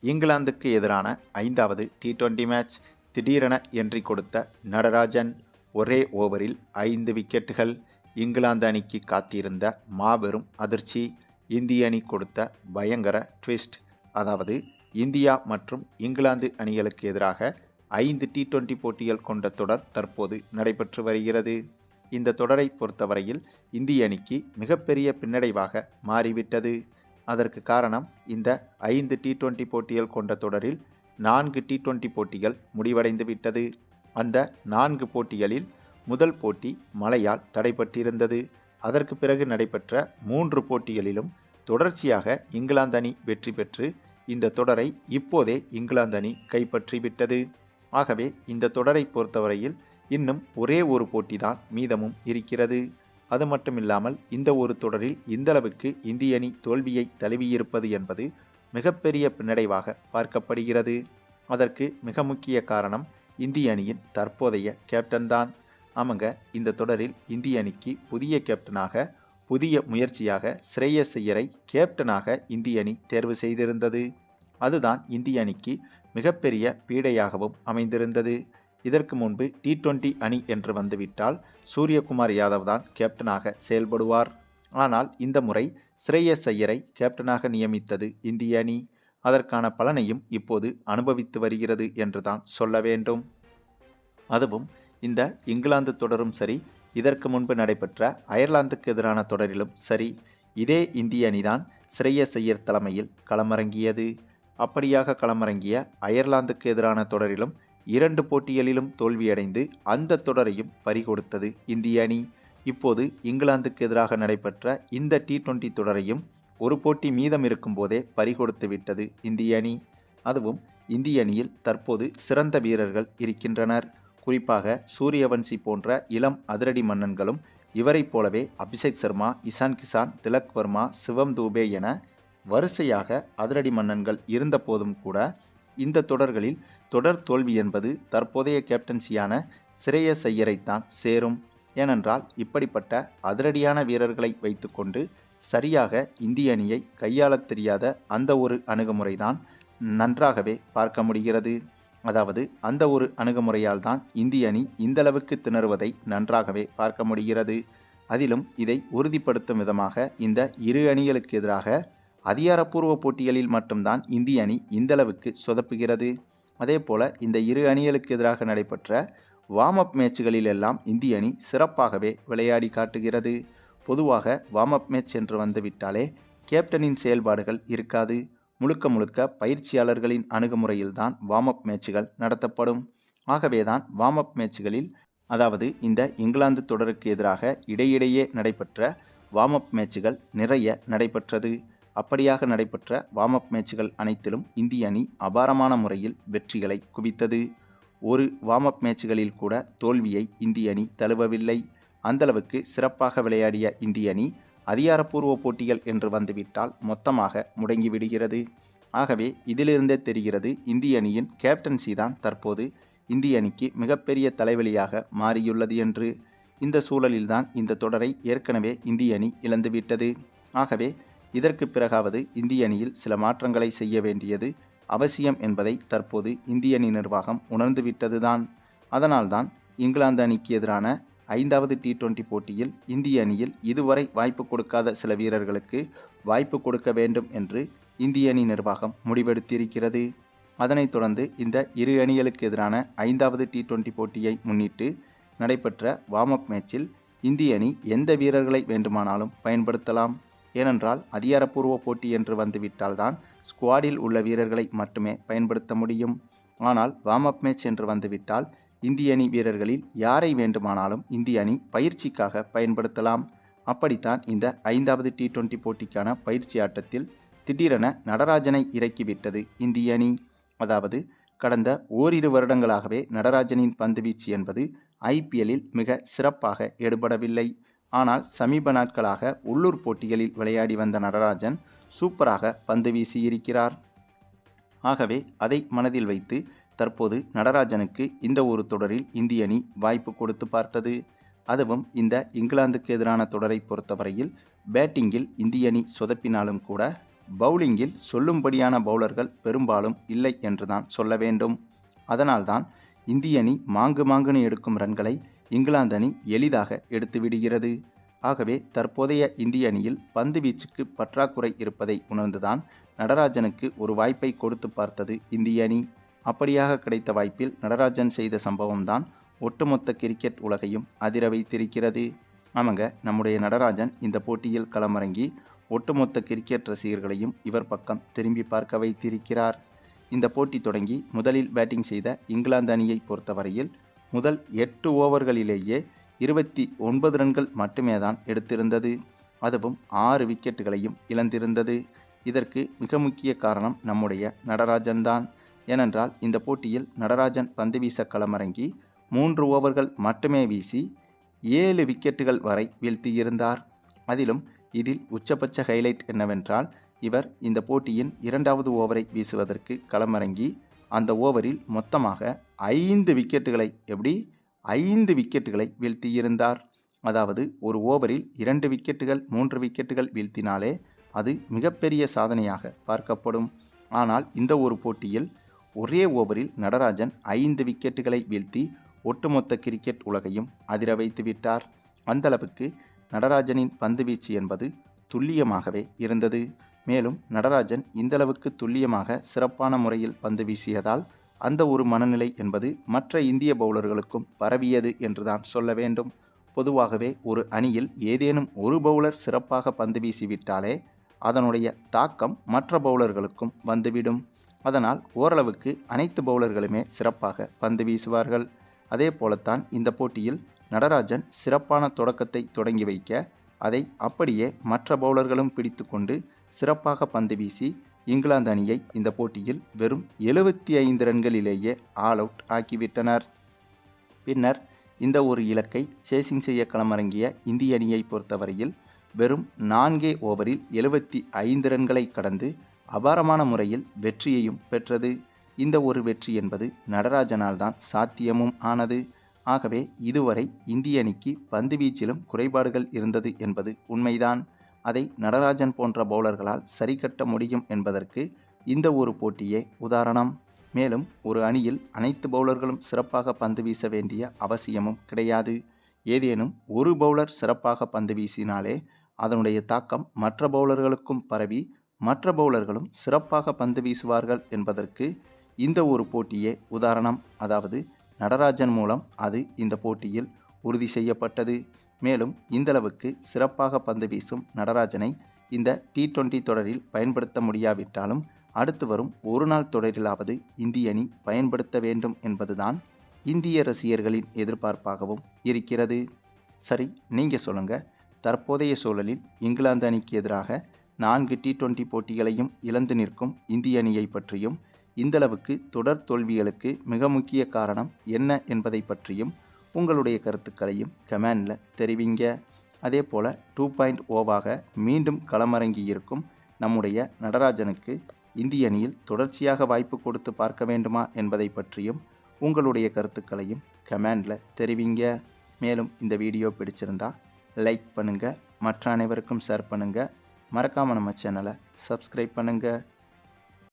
இங்கிலாந்துக்கு எதிரான 5வது டி20 மேட்ச். திடீரென என்ட்ரி கொடுத்த நடராஜன். ஒரே ஓவரில் 5 விக்கெட்டுகள். இங்கிலாந்து அணிக்கு காத்திருந்த மாபெரும் அதிர்ச்சி. இந்திய அணி கொடுத்த பயங்கர ட்விஸ்ட். அதாவது இந்தியா மற்றும் இங்கிலாந்து அணிகளுக்கு எதிராக 5 டி20 போட்டிகள் கொண்ட தொடர் தற்போது நடைபெற்று வருகிறது. இந்த தொடரை பொறுத்தவரையில் இந்திய அணிக்கு மிகப்பெரிய பின்னடைவாக மாறிவிட்டது. அதற்கு காரணம், இந்த 5 டி20 போட்டிகள் கொண்ட தொடரில் 4 டி20 போட்டிகள் முடிவடைந்து விட்டது. அந்த 4 போட்டிகளில் முதல் போட்டி மழையால் தடைபட்டிருந்தது. அதற்கு பிறகு நடைபெற்ற 3 போட்டிகளிலும் தொடர்ச்சியாக இங்கிலாந்து அணி வெற்றி பெற்று இந்த தொடரை இப்போதே இங்கிலாந்து அணி கைப்பற்றிவிட்டது. ஆகவே இந்த தொடரை பொறுத்தவரையில் இன்னும் ஒரே ஒரு போட்டிதான் மீதமும் இருக்கிறது. அது மட்டுமில்லாமல் இந்த ஒரு தொடரில் இந்தளவுக்கு இந்திய அணி தோல்வியை தழுவியிருப்பது என்பது மிகப்பெரிய பின்னடைவாக பார்க்கப்படுகிறது. அதற்கு மிக முக்கிய காரணம் இந்திய அணியின் தற்போதைய கேப்டன் தான். ஆமாங்க, இந்த தொடரில் இந்திய அணிக்கு புதிய கேப்டனாக, புதிய முயற்சியாக ஸ்ரேயஸ் ஐயரை கேப்டனாக இந்திய அணி தேர்வு செய்திருந்தது. அதுதான் இந்திய அணிக்கு மிகப்பெரிய பீடையாகவும் அமைந்திருந்தது. இதற்கு முன்பு டி20 அணி என்று வந்துவிட்டால் சூரியகுமார் யாதவ் தான் கேப்டனாக செயல்படுவார். ஆனால் இந்த முறை ஸ்ரேயஸ் ஐயரை கேப்டனாக நியமித்தது இந்திய அணி. அதற்கான பலனையும் இப்போது அனுபவித்து வருகிறது என்றுதான் சொல்ல வேண்டும். அதுவும் இந்த இங்கிலாந்து தொடரும் சரி, இதற்கு முன்பு நடைபெற்ற அயர்லாந்துக்கு எதிரான தொடரிலும் சரி, இதே இந்திய அணிதான் ஸ்ரேயஸ் ஐயர் தலைமையில் களமிறங்கியது. அப்படியாக களமிறங்கிய அயர்லாந்துக்கு எதிரான தொடரிலும் 2 போட்டிகளிலும் தோல்வியடைந்து அந்த தொடரையும் பறிகொடுத்தது இந்திய அணி. இப்போது இங்கிலாந்துக்கு எதிராக நடைபெற்ற இந்த டி20 தொடரையும் ஒரு போட்டி மீதம் இருக்கும் போதே பறிகொடுத்து விட்டது இந்திய அணி. அதுவும் இந்திய அணியில் தற்போது சிறந்த வீரர்கள் இருக்கின்றனர். குறிப்பாக சூரியவன்சி போன்ற இளம் அதிரடி மன்னன்களும், இவரைப் போலவே அபிஷேக் சர்மா, இசான் கிசான், திலக் வர்மா, சிவம் தூபே என வரிசையாக அதிரடி மன்னன்கள் இருந்த போதும் கூட இந்த தொடர்களில் தொடர் தோல்வி என்பது தற்போதைய கேப்டன்சியான ஸ்ரேயஸ் ஐயரைத்தான் சேரும். ஏனென்றால் இப்படிப்பட்ட அதிரடியான வீரர்களை வைத்துக்கொண்டு சரியாக இந்திய அணியை கையாளத் தெரியாத அந்த ஒரு அணுகுமுறைதான் நன்றாகவே பார்க்க முடிகிறது. அதாவது அந்த ஒரு அணுகுமுறையால் தான் இந்திய அணி இந்தளவுக்கு திணறுவதை நன்றாகவே பார்க்க முடிகிறது. அதிலும் இதை உறுதிப்படுத்தும் விதமாக இந்த இரு அணிகளுக்கு எதிராக அதிகாரப்பூர்வ போட்டிகளில் மட்டும்தான் இந்திய அணி இந்தளவுக்கு சொதப்புகிறது. அதே போல இந்த இரு அணிகளுக்கு எதிராக நடைபெற்ற வார்ம் அப் மேட்சுகளில் எல்லாம் இந்திய அணி சிறப்பாகவே விளையாடி காட்டுகிறது. பொதுவாக வார்ம் அப் மேட்ச் என்று வந்துவிட்டாலே கேப்டனின் செயல்பாடுகள் இருக்காது. முழுக்க முழுக்க பயிற்சியாளர்களின் அணுகுமுறையில்தான் வார்ம் அப் மேட்சுகள் நடத்தப்படும். ஆகவேதான் வார்ம் அப் மேட்சுகளில், அதாவது இந்த இங்கிலாந்து தொடருக்கு எதிராக இடையிடையே நடைபெற்ற வார்ம் அப் மேட்சுகள் நிறைய நடைபெற்றது. அப்படியாக நடைபெற்ற வார்ம் அப் மேட்சுகள் அனைத்திலும் இந்திய அணி அபாரமான முறையில் வெற்றிகளை குவித்தது. ஒரு வார்ம் அப் மேட்சுகளில் கூட தோல்வியை இந்திய அணி தழுவவில்லை. அந்தளவுக்கு சிறப்பாக விளையாடிய இந்திய அணி அதிகாரப்பூர்வ போட்டிகள் என்று வந்துவிட்டால் மொத்தமாக முடங்கிவிடுகிறது. ஆகவே இதிலிருந்தே தெரிகிறது இந்திய அணியின் கேப்டன்சி தான் தற்போது இந்திய அணிக்கு மிகப்பெரிய தலைவலியாக மாறியுள்ளது என்று. இந்த சூழலில்தான் இந்த தொடரை ஏற்கனவே இந்திய அணி இழந்துவிட்டது. ஆகவே இதற்கு பிறகாவது இந்திய அணியில் சில மாற்றங்களை செய்ய வேண்டியது அவசியம் என்பதை தற்போது இந்திய அணி நிர்வாகம் உணர்ந்துவிட்டதுதான். அதனால்தான் இங்கிலாந்து அணிக்கு எதிரான 5வது டி20 போட்டியில் இந்திய அணியில் இதுவரை வாய்ப்பு கொடுக்காத சில வீரர்களுக்கு வாய்ப்பு கொடுக்க வேண்டும் என்று இந்திய அணி நிர்வாகம் முடிவெடுத்திருக்கிறது. அதனைத் தொடர்ந்து இந்த இரு அணிகளுக்கு எதிரான 5வது டி20 போட்டியை முன்னிட்டு நடைபெற்ற வார்ம் அப் மேட்சில் இந்திய அணி எந்த வீரர்களை வேண்டுமானாலும் பயன்படுத்தலாம். ஏனென்றால் அதிகாரப்பூர்வ போட்டி என்று வந்துவிட்டால்தான் ஸ்குவாடில் உள்ள வீரர்களை மட்டுமே பயன்படுத்த முடியும். ஆனால் வார்ம் அப் மேட்ச் என்று வந்துவிட்டால் இந்திய அணி வீரர்களில் யாரை வேண்டுமானாலும் இந்திய அணி பயிற்சிக்காக பயன்படுத்தலாம். அப்படித்தான் இந்த 5வது டி20 போட்டிக்கான பயிற்சி ஆட்டத்தில் திடீரென நடராஜனை இறக்கிவிட்டது இந்திய அணி. அதாவது கடந்த ஓரிரு வருடங்களாகவே நடராஜனின் பந்துவீச்சு என்பது IPLலில் மிக சிறப்பாக எடுபடவில்லை. ஆனால் சமீப நாட்களாக உள்ளூர் போட்டிகளில் விளையாடி வந்த நடராஜன் சூப்பராக பந்து வீசியிருக்கிறார். ஆகவே அதை மனதில் வைத்து தற்போது நடராஜனுக்கு இந்த ஒரு தொடரில் இந்திய அணி வாய்ப்பு கொடுத்து பார்த்தது. அதுவும் இந்த இங்கிலாந்துக்கு எதிரான தொடரை பொறுத்தவரையில் பேட்டிங்கில் இந்திய அணி சொதப்பினாலும் கூட பவுலிங்கில் சொல்லும்படியான பவுலர்கள் பெரும்பாலும் இல்லை என்றுதான் சொல்ல வேண்டும். அதனால்தான் இந்திய அணி மாங்குன்னு எடுக்கும் ரன்களை இங்கிலாந்து அணி எளிதாக எடுத்து விடுகிறது. ஆகவே தற்போதைய இந்திய அணியில் பந்து வீச்சுக்கு பற்றாக்குறை இருப்பதை உணர்ந்துதான் நடராஜனுக்கு ஒரு வாய்ப்பை கொடுத்து பார்த்தது இந்திய அணி. அப்படியாக கிடைத்த வாய்ப்பில் நடராஜன் செய்த சம்பவம்தான் ஒட்டுமொத்த கிரிக்கெட் உலகையும் அதிர வைத்திருக்கிறது. ஆமாங்க, நம்முடைய நடராஜன் இந்த போட்டியில் களமிறங்கி ஒட்டுமொத்த கிரிக்கெட் ரசிகர்களையும் இவர் பக்கம் திரும்பி பார்க்க வைத்திருக்கிறார். இந்த போட்டி தொடங்கி முதலில் பேட்டிங் செய்த இங்கிலாந்து அணியை பொறுத்தவரையில் முதல் 8 ஓவர்களிலேயே 29 ரன்கள் மட்டுமே தான் எடுத்திருந்தது. அதுவும் 6 விக்கெட்டுகளையும் இழந்திருந்தது. இதற்கு மிக முக்கிய காரணம் நம்முடைய நடராஜன் தான். ஏனென்றால் இந்த போட்டியில் நடராஜன் பந்து வீச களமிறங்கி 3 ஓவர்கள் மட்டுமே வீசி 7 விக்கெட்டுகள் வரை வீழ்த்தியிருந்தார். அதிலும் இதில் உச்சபட்ச ஹைலைட் என்னவென்றால், இவர் இந்த போட்டியின் 2வது ஓவரை வீசுவதற்கு களமிறங்கி அந்த ஓவரில் மொத்தமாக 5 விக்கெட்டுகளை வீழ்த்தியிருந்தார். அதாவது ஒரு ஓவரில் 2 விக்கெட்டுகள் 3 விக்கெட்டுகள் வீழ்த்தினாலே அது மிகப்பெரிய சாதனையாக பார்க்கப்படும். ஆனால் இந்த ஒரு போட்டியில் ஒரே ஓவரில் நடராஜன் 5 விக்கெட்டுகளை வீழ்த்தி ஒட்டுமொத்த கிரிக்கெட் உலகையும் அதிர வைத்து விட்டார். அந்தளவுக்கு நடராஜனின் பந்து வீச்சு என்பது துல்லியமாகவே இருந்தது. மேலும் நடராஜன் இந்தளவுக்கு துல்லியமாக சிறப்பான முறையில் பந்து வீசியதால் அந்த ஒரு மனநிலை என்பது மற்ற இந்திய பவுலர்களுக்கும் பரவியது என்றுதான் சொல்ல வேண்டும். பொதுவாகவே ஒரு அணியில் ஏதேனும் ஒரு பவுலர் சிறப்பாக பந்து வீசிவிட்டாலே அதனுடைய தாக்கம் மற்ற பவுலர்களுக்கும் வந்துவிடும். அதனால் ஓரளவுக்கு அனைத்து பவுலர்களுமே சிறப்பாக பந்து வீசுவார்கள். அதே போலத்தான் இந்த போட்டியில் நடராஜன் சிறப்பான தொடக்கத்தை தொடங்கி வைக்க அதை அப்படியே மற்ற பவுலர்களும் பிடித்து கொண்டு சிறப்பாக பந்து வீசி இங்கிலாந்து அணியை இந்த போட்டியில் வெறும் 75 ரன்களிலேயே ஆல் அவுட் ஆக்கிவிட்டனர். பின்னர் இந்த ஒரு இலக்கை சேசிங் செய்ய களமிறங்கிய இந்திய அணியை பொறுத்தவரையில் வெறும் 4 ஓவரில் 75 ரன்களை கடந்து அபாரமான முறையில் வெற்றியையும் பெற்றது. இந்த ஒரு வெற்றி என்பது நடராஜனால் தான் சாத்தியமும் ஆனது. ஆகவே இதுவரை இந்திய அணிக்கு பந்து வீச்சிலும் குறைபாடுகள் இருந்தது என்பது உண்மைதான். அதை நடராஜன் போன்ற பவுலர்களால் சரிகட்ட முடியும் என்பதற்கு இந்த ஒரு போட்டியே உதாரணம். மேலும் ஒரு அணியில் அனைத்து பவுலர்களும் சிறப்பாக பந்து வீச வேண்டிய அவசியமும் கிடையாது. ஏதேனும் ஒரு பவுலர் சிறப்பாக பந்து வீசினாலே அதனுடைய தாக்கம் மற்ற பவுலர்களுக்கும் பரவி மற்ற பவுலர்களும் சிறப்பாக பந்து வீசுவார்கள் என்பதற்கு இந்த ஒரு போட்டியே உதாரணம். அதாவது நடராஜன் மூலம் அது இந்த போட்டியில் உறுதி செய்யப்பட்டது. மேலும் இந்தளவுக்கு சிறப்பாக பந்து வீசும் நடராஜனை இந்த T20 தொடரில் பயன்படுத்த முடியாவிட்டாலும் அடுத்து வரும் ஒரு நாள் தொடரிலாவது இந்திய அணி பயன்படுத்த வேண்டும் என்பதுதான் இந்திய ரசிகர்களின் எதிர்பார்ப்பாகவும் இருக்கிறது. சரி, நீங்கள் சொல்லுங்கள், தற்போதைய சூழலில் இங்கிலாந்து அணிக்கு எதிராக 4 T20 போட்டிகளையும் இழந்து நிற்கும் இந்திய அணியை பற்றியும் இந்தளவுக்கு தொடர் தோல்விகளுக்கு மிக முக்கிய காரணம் என்ன என்பதை பற்றியும் உங்களுடைய கருத்துக்களையும் கமெண்டில் தெரிவிங்க. அதே போல் 2.0 மீண்டும் களமிறங்கி இருக்கும் நம்முடைய நடராஜனுக்கு இந்திய அணியில் தொடர்ச்சியாக வாய்ப்பு கொடுத்து பார்க்க வேண்டுமா என்பதை பற்றியும் உங்களுடைய கருத்துக்களையும் கமெண்டில் தெரிவிங்க. மேலும் இந்த வீடியோ பிடிச்சிருந்தா லைக் பண்ணுங்கள், மற்ற அனைவருக்கும் ஷேர் பண்ணுங்கள், மறக்காமல் நம்ம சேனலை சப்ஸ்கிரைப் பண்ணுங்கள்.